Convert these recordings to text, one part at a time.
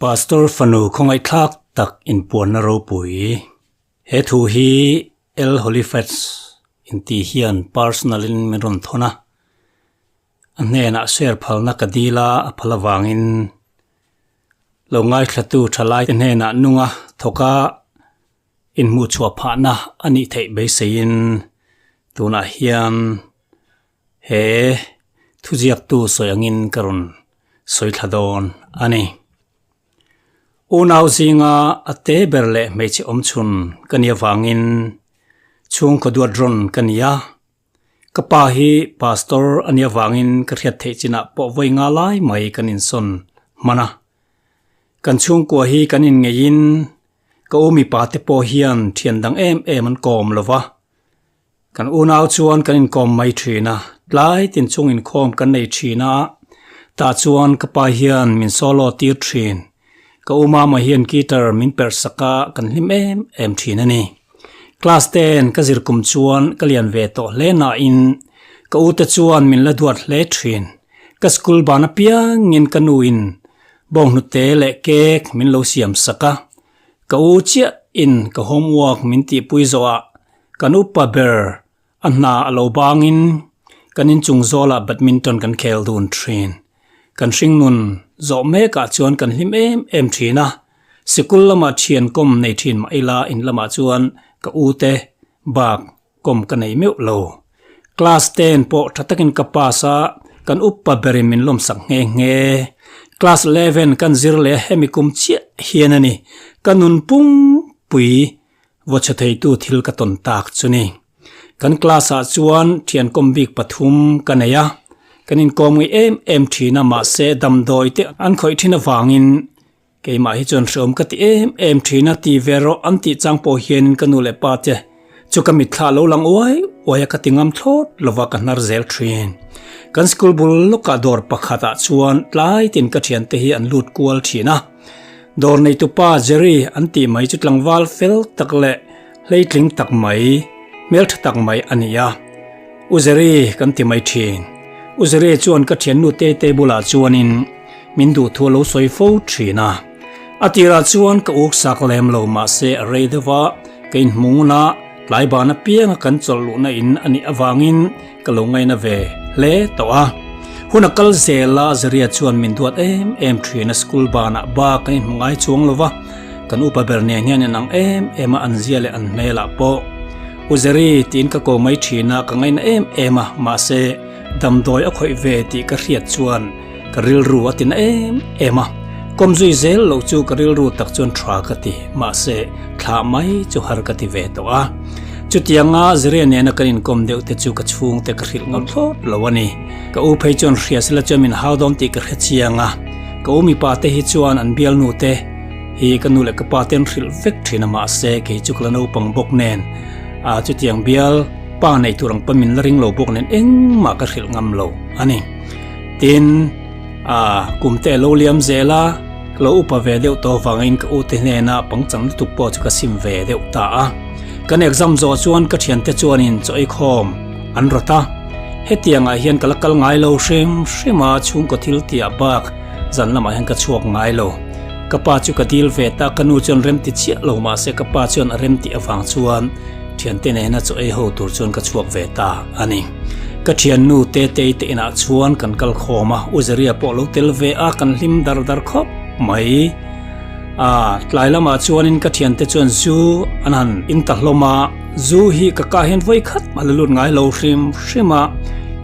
Pastor Fanu khongai taktak Inpuanna Ngaihnawm he thu hi el holifats inti hian personal in miron thona anena share phalna kadila phalavangin longai thlatu thalai nena nunga thoka in mu chua phana ani thei beisei in tuna hian he thujiak tu soyangin karun soithadon ani unaw zinga ate berle mechi omchun kania wangin chung kodwadron kania kapa hi pastor ania wangin kariat thechina po voinga lai mai kanin son mana kan chung ko hi kanin ngein ka umi pate po hian thiandang em an kom lova kan unaw chuan kanin kom mai thina tlai tin chungin khom kan nei thina ta chuan kapa hian min solo tir thin ka uma ma hian kitar min per saka kan hlim em thina ni class 10 ka zirkum chuan kalian ve to lena in ka uta chuan min la duat le thin ka school bana piang in kanuin bong nu te le kek min lo siam saka ka u chia in ka homework min ti puizoa kan upa ber anna alo bangin kanin chungzola badminton kan khel dun thin kan hring nun zo me ka chuan kan hlim em thina sikul lama thian kom nei thin ma ila in lama chuan ka ute bak kom ka nei meu lo class 10 po thatakin ka pasa kan uppa beri min lom sak nge class 11 kan zirle hemikum chi hianani kanun pung pui vocha thei tu thil ka ton tak chuni kan class a chuan thian kom bik pathum kanaya kanin komui em thina Mahse damdoi te an khoi thina wangin keima hi chon shom kati em thina ti vero anti changpo hian kanule pate chukami thla lo lang oi oya katingam thlot lova kanar zel thin kan school bul loka dor pakhata chuan tlai tin ka thian te hi an lut kual thina dor nei tu pa jeri anti mai chutlang wal fel takle leitling tak mai mel tak mai ania uzeri kan ti mai thin uzere chuan ka thian nu te bula chuanin mindu thulo soi fo thina atira chuan ka uk sak lem lo Mahse reidewa kein hmungna tlaibana pianga kan cholu na in ani awangin kalongai na ve le towa hunakal zela zaria chuan min duat em thina school bana ba kan hmungai chuang lova kan upa berne hian nang ema anziale an mela po uzeri tin ka ko mai thina ka ngai na ema Mahse damdoi a khoi ve ti ka riat chuan ka ril ru atin ema komzui zel lo chu ka ril ru tak chuan thra ka ti Mahse thla mai chu har ka ti ve to a chutianga zre ne na kanin kom deu te chu ka chung te ka ril ngam thlot lawani ka u phei chon riasla chamin hawdom ti ka khianga ka umi pa te hi chuan an bial nu te hi ka nu le ka pa ten ril vek thina Mahse ke chukla no pang bok nen a chutiang bial pa nei turang pamin laring lo bok nen ma ka ril ngam lo ani tin kumte lo liam zela lo upa ve deu to wangin ka ute hena pangchang tu po chu ka sim ve deu ta a kan exam zo chuan ka thian te chuan in choi khom an rota hetianga hian kalakal ngai lo shema chung ko thil tia bak zan lama hen ka chuak ngai lo ka pa chu ka dil ve ta kanu chon rem ti chia lo Mahse ka pa chon rem ti awang chuan thian te ne na chu ei ho tur chon ka chuak ve ta ani ka thian nu te ina chuan kan kal khoma uzeria po lo tel ve a kan hlim dar khop mai tlailama chuan in ka thian te chuan zu anan in ta hloma zu hi ka hen voi khat malalut ngai lo shima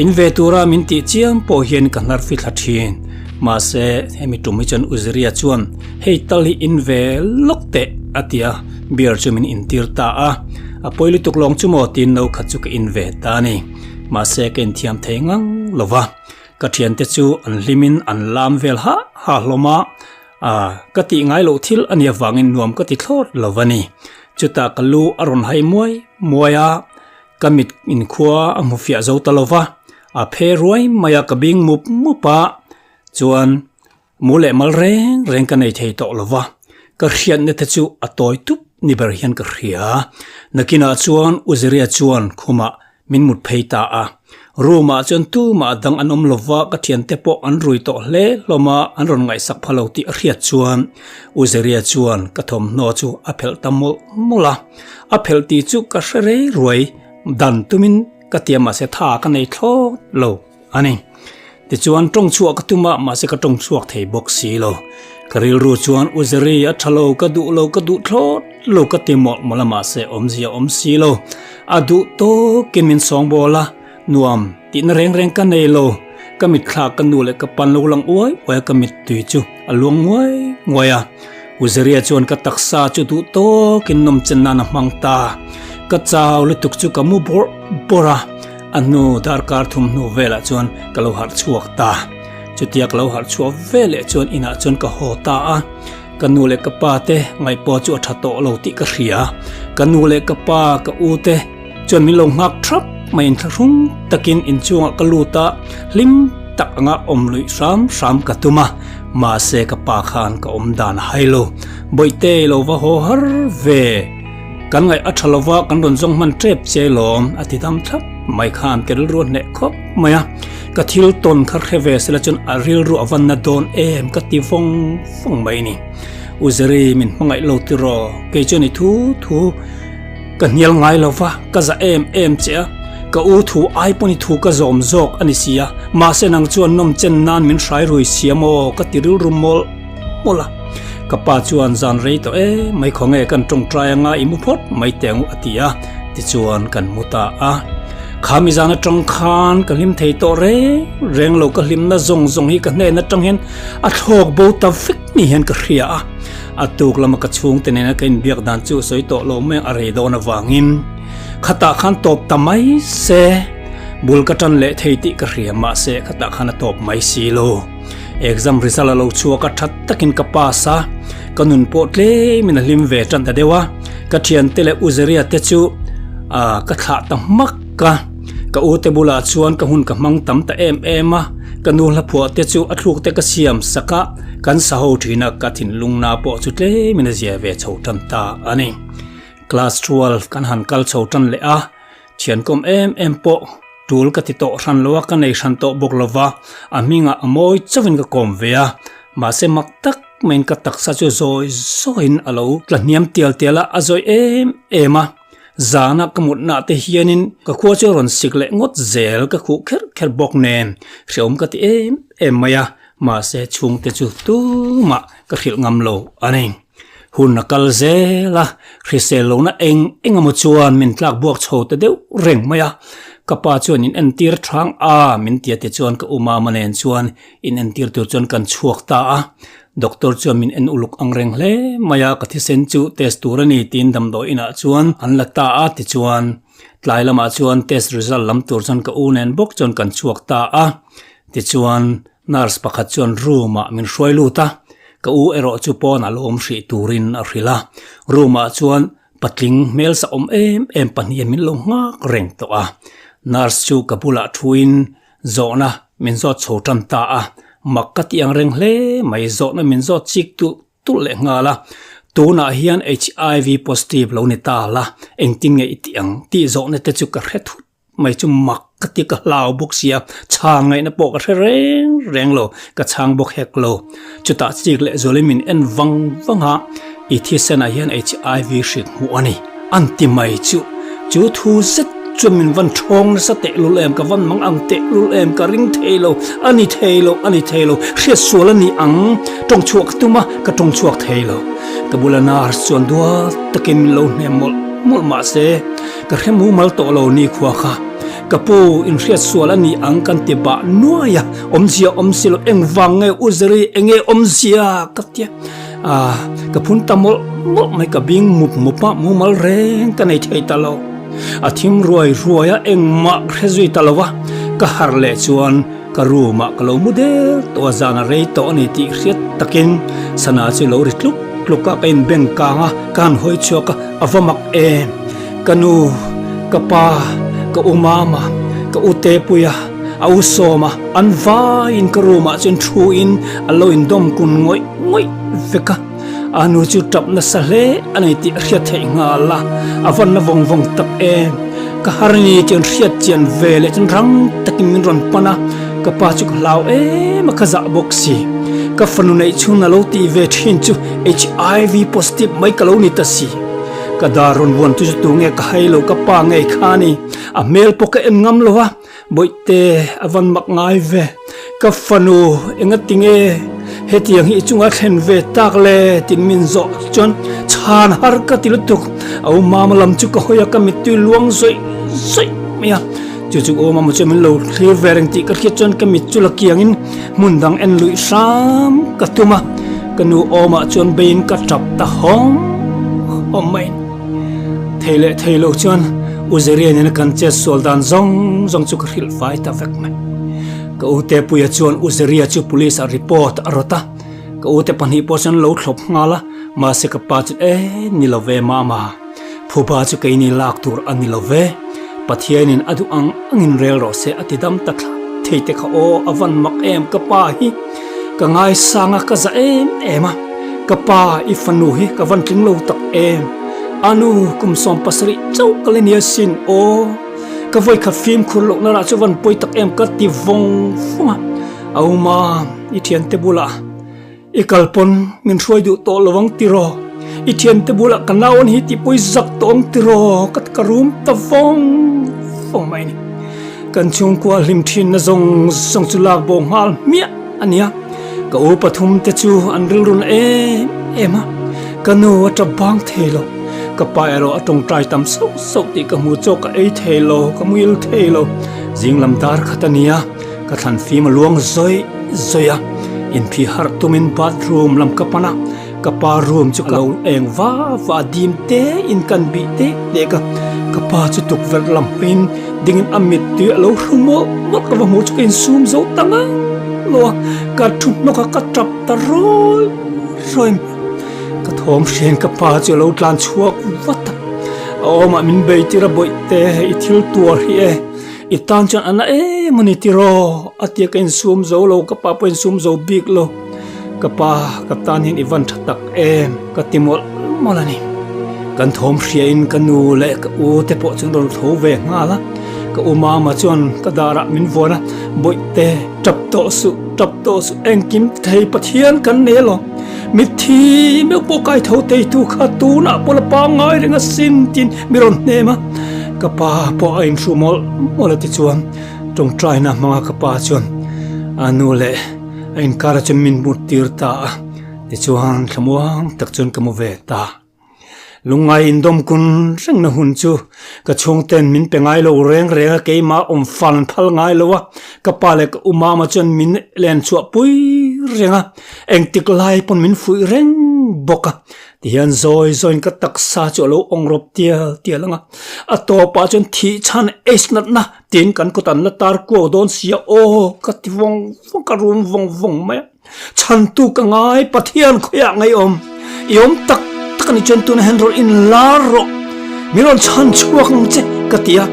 in ve tura min ti chiam po hian ka nar fi thathin Mahse hemi tumi chon uzeria chuan hei tal hi in ve lokte atia biar chumin in tirta a poili tuklong chumo tin no khachu ka in ve ta ni Mahse ken thiam thengang lova ka thian te chu an limin an lam vel ha hloma ka ti ngai lo thil ania wangin nuam ka ti thlot lovani chuta kalu aron hai moya kamit in khua amufia zo talova a phe roi maya ka bing mupa chuan mule mal reng ka nei thei to lova ka rian ne te chu atoi tup ni ber hian ka ria nakina chuan uzeria chuan khuma min mut pheita ruma chon tu ma dang anom lova ka thian te po an rui to hle loma an ron ngai sak phalo ti riat chuan uzeria chuan ka thom no chu a phel tamul mula a phel ti chu ka shere ruai dan tumin ka tiama se tha ka nei thlo lo ani ti chuan tong chuak ka tuma ma se ka tong chuak thei bok si lo karil ru chuan uzeria thalo ka du thlo lo ka timol mola ma se omzia si lo adu to kemin song bola nuam ti na reng ka nei lo kamit khla ka nu le ka pan lo lang oi wa kamit tui chu alung ngoya uzeria chuan ka taksa chu du to kin nom chen na mangta ka chaw le tuk chu ka mu bora anu dar kar thum nu vela chuan ka lo har chuak ta chutiak lo har chuak vele chuan ina chuan ka hota a kanu le ka pa te ngai po chu tha to lo ti ka hria kanu le ka pa ka u te chuan mi lo ngak thrap main thrung takin in chuang ka luta lim tak anga omlui sam ka tuma Mahse ka pa khan ka omdan hailo boite lo wa ho har ve kan ngai athalowa kan ron jong man trep chelom atitam thap mai khan keril ro ne khop maya ka thil ton khar kheve sela chun aril ru avan na don em ka ti fong mai ni uzeri min mangai lo ti ro ke choni thu ka nial ngai lova ka za em che ka u thu ai poni thu ka zom zawk ani sia Mahse nang chuan nom chen nan min hrai rui siamo ka tiril rumol mola ka pa chuan zan rei to mai khonge kan tong trai anga imu phot mai teng atia ti chuan kan muta a khami zana tong khan ka lim thei to reng lo ka lim na zong hi ka ne na tang hen a thok bo ta fik ni hen ka hria a atuk lama ka chung te ne na kain biak dan chu soi to lo me a rei do na wangin khata khan top tamai se bul ka tan le thei ti ka hria Mahse khata khan top mai si lo exam result lo chuwa ka that takin ka pasa kanun potle min lim ve tan da dewa ka thian tele uzeria te chu ka tha ta makka ka u te bula chuan ka hun ka mang tam ta ema ka nu la phua te chu athluk te ka siam saka kan sa ho thina ka thin lungna po chu tle min zia ve chho tan ta ani class 12 kan han kal chho tan le a thian kom em po tul ka ti to ran lowa ka nei ran to bok lova aminga amoi chawin ka kom vea Mahse mak tak main ka taksa chu zoin alo tla niam tiala azoi ema zana kamut na te hianin ka khua chu ron sikle ngot zel ka khu kher bok nen hriom ka ti em maya Mahse chung te chu tu ma ka khil ngam lo ani hun nakal zela hriselo na engamo chuan min tlak buak chho te deu reng maya kapa chuan in entir thang min tia te chuan ka uma manen chuan in entir tu chuan kan chuak ta a doctor chuan min en uluk angreng hle maya ka thi sen chu test turani tin dam do ina chuan an lata a ti chuan tlai lama chuan test result lam tur chuan ka unen bok chuan kan chuak ta a ti chuan nurse pakhat chuan room a min hroi luta ka u erawh chu pon alom hri turin a hrila room a chuan patling mel sa em pahnih min lo ngak reng to a nurse chu kapula thuin zona min zot chotan ta a makati ang reng hle mai zona min zot chik tu le ngala tuna hian HIV positive lo ni ta la engting ngei tiang ti zona te chu ka hret mai chu makati ka lau bok sia chang ngai na po ka reng lo ka chang bok hek lo chuta chik le zolimin en wanga i thi sena hian HIV shik mu ani anti mai chu thu zet chumin van thong na sa te lul em ka van mang ang te lul em ka ring thelo ani thelo hria suala ni ang tong chuak tuma ka tong chuak thelo ka bulana har chuan dua takin lo ne mol Mahse ka remu mal to lo ni khwa kha ka pu in hria suala ni ang kan te ba nuaya omsilo engwange uzeri enge omsia ka tia ka phun tamol mai ka bing mupa mumal reng ka nei thei ta lo athim ruaya engma khezui talawa ka harle chuan ka ruma ka lo mudel to zana rei to ani ti hriat takin sana chu lo ritluk tluka kain beng kanga kan hoi choka avamak kanu kapa ka umama ka ute puya au soma anva in ka ruma chen thu in alo in dom kun ngoi veka anu chu tap na sale anai ti hria thei nga la avan na vong tak ka harni chen riat chen vele chen rang takin min ron pana ka pa chu lau ma ka za boxi ka Fanu nei chuna lo ti ve thin chu HIV positive mai ka lo ni ta si ka daron won tu tu nge ka hailo ka pa ngei khani a mel poka en ngam lo wa boite avan mak ngai ve ka Fanu enga tinge hetiang hi chunga thlen ve tak le tin min zo chon chan har ka til tuk au mamalam chu ka hoya ka mit tu luang zoi zoi mia chu chu o mama chemin lo thli vereng ti ka khit chon ka mit chu la kiangin hmundang en lui sam ka tuma kanu oma chon bein ka trap ta hom mai thelo chon uzerian en kan che soldan zong chu ka khil fai ta vek mai ka ute puya chuan uzeria chu police a report arota ka ute panhi portion lo thlop ngala Mahse ka pa chu ni love mama phuba chu ke ni lak tur ani love Pathian in adu angin rel ro se atidam takla theite kha o avan mak em ka pa hi ka ngai sanga ka za ema ka pa I Fanu hi ka van tling lo tak anu kum som pasri chau kalenia sin o ka voi kha phim khur lo na chu van poi tak em ka ti vong funga awma I thian te bula I kalpon min throi du to lawang tiro I thian te bula kanaon hi ti poi zak tong tiro kat karum ta vong mai ni kan chung kwa lim thin na zong chu lak bong hal mia ania ka o pathum te chu an ril run ema kanu ata bang thelo ka pa erawh atong trai tam so ti ka mu chok ka thelo ka muil thelo jinglam dar khatania ka than fi ma luang zoya in phi har tumin bathroom lam ka pana ka pa room chu ka eng wa dim te in kan bi te ka pa chu tuk ver lam in ding in amit ti lo rumo wat ka mu chu in sum zo tanga lo ka thum no ka trap ta roi ka thom shen ka pa chu lo tlan chuak wat ma min bei ti ra boi te I thil tur hi I tan chan ana mani ti ro atia ka in sum zo lo ka pa po in sum zo big lo ka pa ka tan hin ivan thatak ka timol molani kan thom hriain kanu le ka u te po chung ro tho ve ngala ka uma ma chon ka dara min vona boi te tap to su engkim thei Pathian kan ne lo mithi me po kai tho te tu kha tu na pol pa ngai ringa sin tin miron nema ka pa po ain sumol mola ti chuan tong trai na mga ka pa chon anu le ain kara chon min mutir ta ti chuan thamuang tak chon ka mu ve ta lungai indom kun reng na hun chu ka chung ten min pe ngai lo reng ke ma phal ngai lo wa ka pa le ka uma ma chon min len chu pui renga eng tik lai pon min fui reng boka tian zoi ka taksa chu lo ong rop tia langa a to pa chon thi chan natna tin kan ko tan la tar ko don sia o ka ti vong ka rum vong ma chan tu ka ngai Pathian khoya ngai iom tak kan chen tun handle in laro miron chan chuak che katia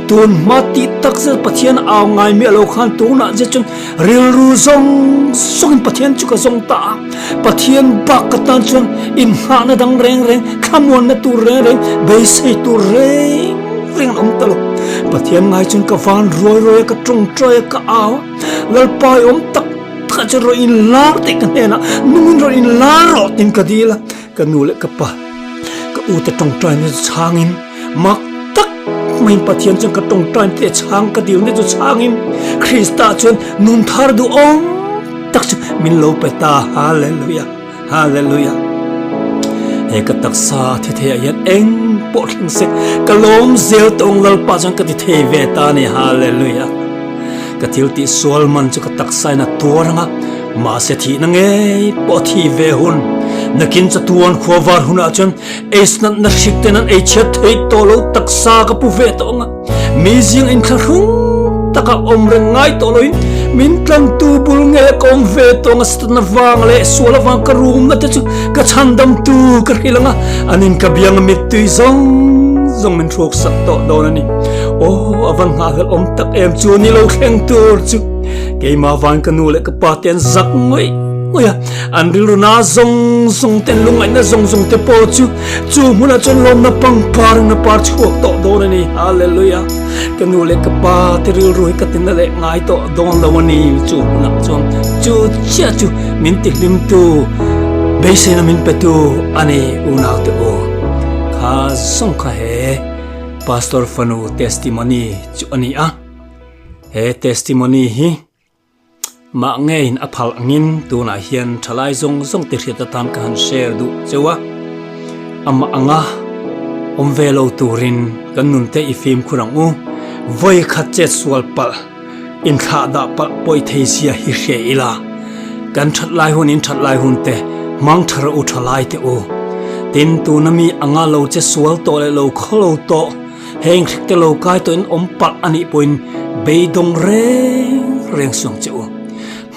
tun mati tak se Pathian aw ngai mi lo khan tu na je chun ril ru zong song Pathian chu ka zong ta Pathian bak ka tan chun in ha na dang reng khamon na tu reng beisei tu reng talo Pathian ngai chun ka van roi ka trung troi ka aw lal pai tak ka ro in lar te kan na numin ro in laro tin ka dila kanu le ka pa ka u te tong trai ne changin mak tak mai Pathian chang ka tong trai te chang ka dil ne chu changin Krista chon nun thar du ong tak chu min lo pe ta hallelujah he ka taksa the yan eng po thing se ka lom zel tong lal pa chang ka ti the ve ta ni hallelujah ka til ti sol man chu ka taksai na turanga Mahse thi na ngei po thi ve hun nakin cha tuan khowar huna chon esnat na shikten an echet thei tolo taksa ka pu ve to nga mizing in kharung taka omreng ngai toloi min tlang tu bul nge kom ve to nga stna wang le suala wang ka room na chu ka chandam tu ka hilanga anin ka biang mit tui zong min thok sak to donani avang hal tak em chu ni lo kheng tur chu ke ma van kanu le ka pa ten zak ngoi ôi à anh ril na zong ten lung anh na zong te po chu muna chon lom na pang par chuak to don ani hallelujah kanu le kapa te ril roi ka tin le ngai to don lo ani chu muna chon chu min ti lim tu beisei na min pe tu ani una te o kha song kha he Pastor Fanu testimony chu ani a he testimony hi ma ngei in aphal angin tu na hian thalai zong te hriat tam kan share du chewa ama anga omvelo turin kanun te ifim khurang u voi khat che swal pal in kha da pal poi theisia hi hre ila kan thatlai hun in thatlai hun te mang thara u thalai te o tin tu nami anga lo che swal to le lo kholo to heng te lo kai to in om pal ani poin beidong reng song che o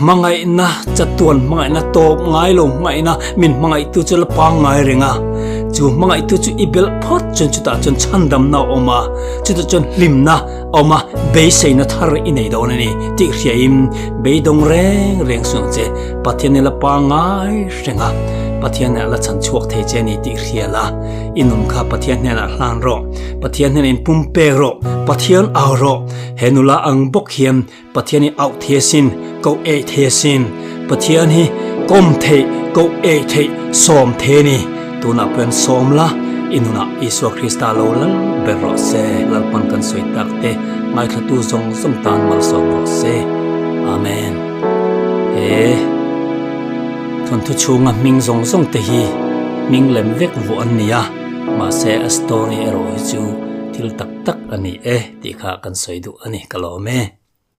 mangai na chatuan mangai na to ngai lo ngai na min mangai tu chul pa ngai renga chu mangai tu chu ibel phot chon chu ta chon chandam na oma chu ta chon lim na oma beisei na thar inei do ni ti hriaim beidong reng song che pathian la pa ngai renga pathian la chan chuak the che ni ti hriala inum kha pathian na hlan ro pathian in pumpe ro pathian aw ro henula ang bok hiam pathian ni out thesin ko e thesin pathian hi kom the ko e the som the ni tuna pen som la inuna isu krista lo lan berro se lalpan kan soi takte mai khatu zong tan mal so se amen thon thu chunga hming zong te hi ming lem vek vu an nia Mahse a story erawh chu thil taktak ani ti kha kan soi du ani kalome